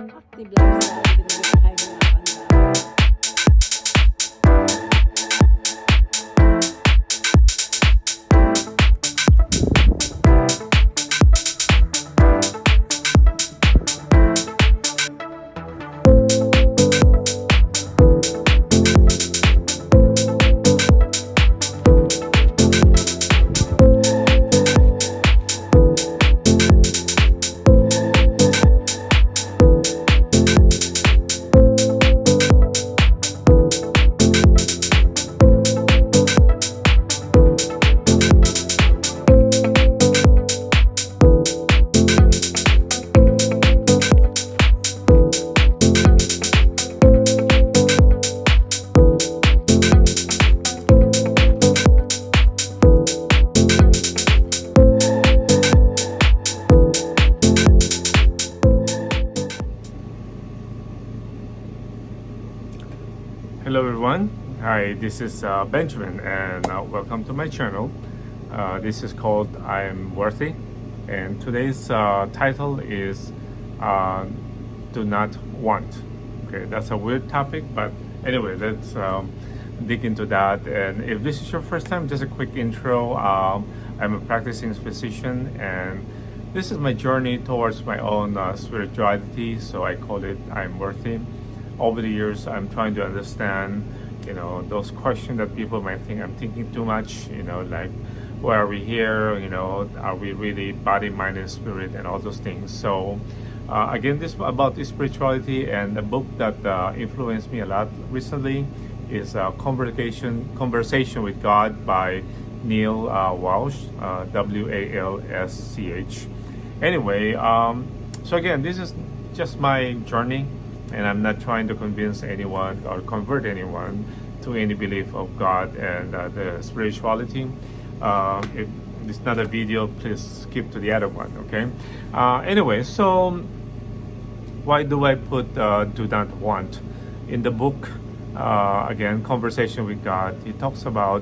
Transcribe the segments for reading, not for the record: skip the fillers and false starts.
active lang sa ginagawa ng Hello everyone. Hi, this is Benjamin, and welcome to my channel. This is called I Am Worthy, and today's title is Do Not Want. Okay, that's a weird topic, but anyway, let's dig into that. And if this is your first time, just a quick intro. I'm a practicing physician, and this is my journey towards my own spirituality. So I call it I Am Worthy. Over the years, I'm trying to understand, those questions that people might think I'm thinking too much, like, why are we here? Are we really body, mind, and spirit, and all those things? So, again, this about spirituality, and a book that influenced me a lot recently is Conversation with God by Neil Walsh, Walsch. Anyway, so again, this is just my journey, and I'm not trying to convince anyone or convert anyone to any belief of God and the spirituality. If it's not a video, please skip to the other one, okay? Anyway, so why do I put do not want? In the book, again, Conversation with God, he talks about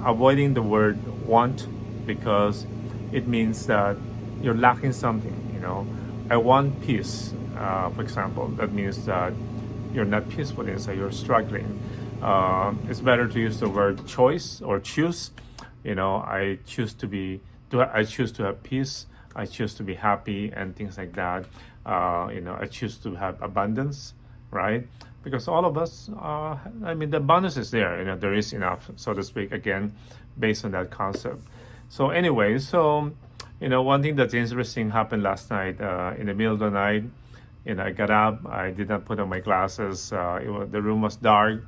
avoiding the word want because it means that you're lacking something, I want peace. For example, that means that you're not peaceful inside, you're struggling. It's better to use the word choice or choose. I choose to have peace. I choose to be happy and things like that. I choose to have abundance, right? Because all of us, the abundance is there. There is enough, so to speak. Again, based on that concept. So anyway, one thing that's interesting happened last night. In the middle of the night, I got up. I did not put on my glasses. The room was dark,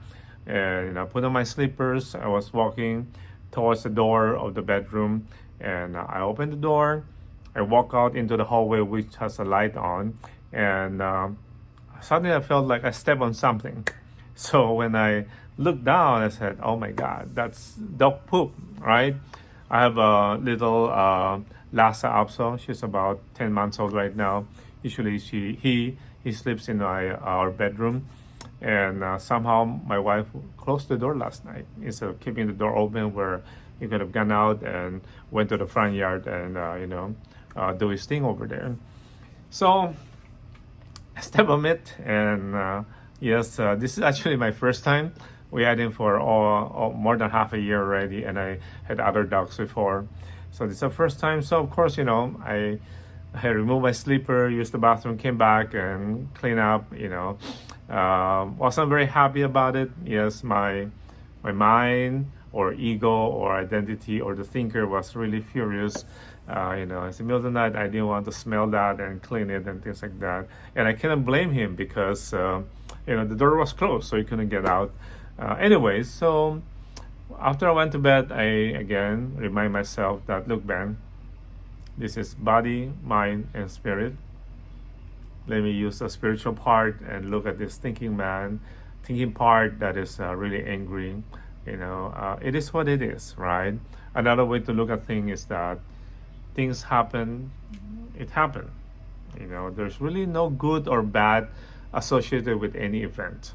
and I put on my slippers. I was walking towards the door of the bedroom, and I opened the door. I walk out into the hallway, which has a light on, and suddenly I felt like I stepped on something. So when I looked down, I said, "Oh my God, that's dog poop!" Right? I have a little Lhasa Apso. She's about 10 months old right now. Usually he sleeps in our bedroom, and somehow my wife closed the door last night instead of keeping the door open, where he could have gone out and went to the front yard and do his thing over there. So I step on it, and yes, this is actually my first time. We had him for more than half a year already, and I had other dogs before. So this is the first time. So of course, I removed my sleeper, used the bathroom, came back and clean up. Wasn't very happy about it. Yes, my mind or ego or identity or the thinker was really furious. It's the middle of the night. I didn't want to smell that and clean it and things like that. And I cannot blame him because the door was closed, so he couldn't get out. Anyways, so after I went to bed, I again remind myself that, look, Ben, this is body, mind, and spirit. Let me use the spiritual part and look at this thinking part that is really angry. It is what it is, right? Another way to look at things is that things happen, it happened. There's really no good or bad associated with any event.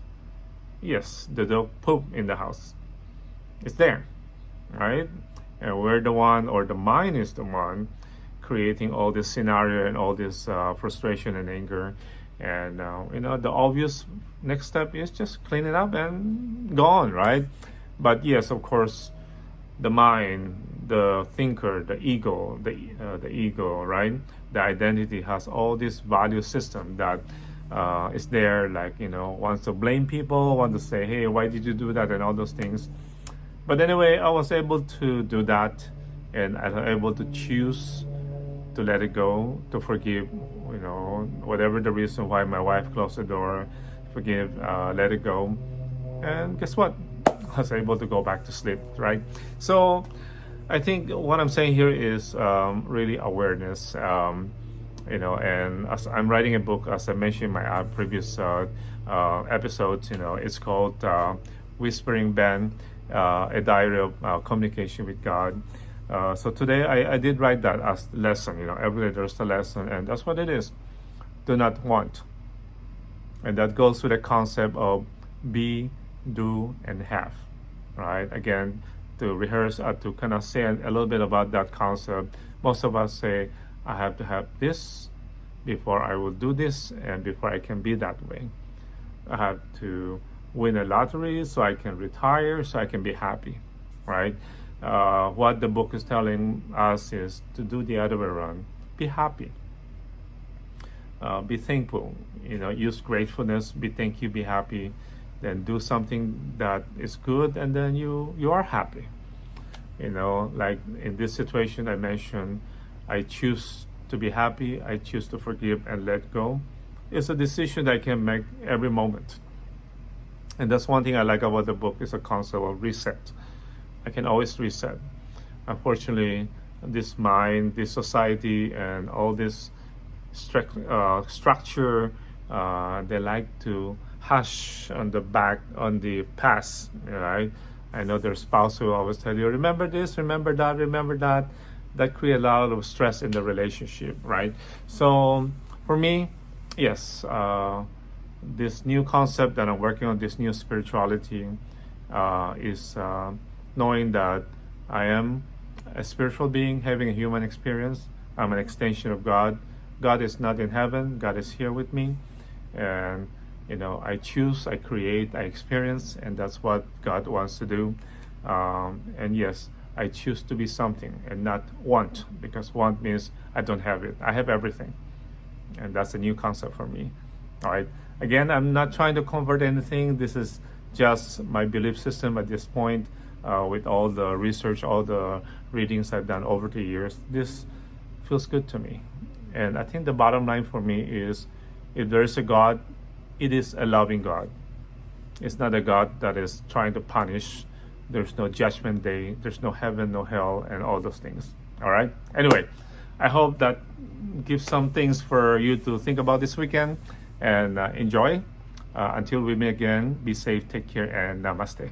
Yes, the dog poop in the house. It's there, right? And we're the one, or the mind is the one, creating all this scenario and all this frustration and anger. And the obvious next step is just clean it up and go on, right? But yes, of course, the mind, the thinker, the ego, right? The identity has all this value system that is there, like, wants to blame people, want to say, hey, why did you do that, and all those things. But anyway, I was able to do that, and I was able to choose to let it go, to forgive, whatever the reason why my wife closed the door, forgive, let it go. And guess what? I was able to go back to sleep, right? So I think what I'm saying here is really awareness, and as I'm writing a book, as I mentioned in my previous episodes, it's called Whispering Ben, a diary of communication with God. So today I did write that as lesson. Every day there's a lesson, and that's what it is. Do not want. And that goes with the concept of be, do, and have, right? Again, to rehearse, to kind of say a little bit about that concept. Most of us say, I have to have this before I will do this, and before I can be that way. I have to win a lottery so I can retire, so I can be happy, right? What the book is telling us is to do the other way around. Be happy. Be thankful. Use gratefulness. Be thank you. Be happy. Then do something that is good, and then you are happy. Like in this situation I mentioned, I choose to be happy. I choose to forgive and let go. It's a decision that I can make every moment. And that's one thing I like about the book, is a concept of reset. I can always reset. Unfortunately, this mind, this society, and all this structure, they like to hush on the past, right? I know their spouse will always tell you, remember this, remember that, remember that. That create a lot of stress in the relationship, right? So for me, yes, this new concept that I'm working on, this new spirituality, is knowing that I am a spiritual being having a human experience. I'm an extension of God. God is not in heaven. God is here with me. And, I choose, I create, I experience, and that's what God wants to do. And yes, I choose to be something and not want, because want means I don't have it. I have everything. And that's a new concept for me. All right. Again, I'm not trying to convert anything. This is just my belief system at this point. With all the research, all the readings I've done over the years, this feels good to me. And I think the bottom line for me is, if there is a God, it is a loving God. It's not a God that is trying to punish. There's no judgment day. There's no heaven, no hell, and all those things. All right? Anyway, I hope that gives some things for you to think about this weekend, and enjoy. Until we meet again, be safe, take care, and namaste.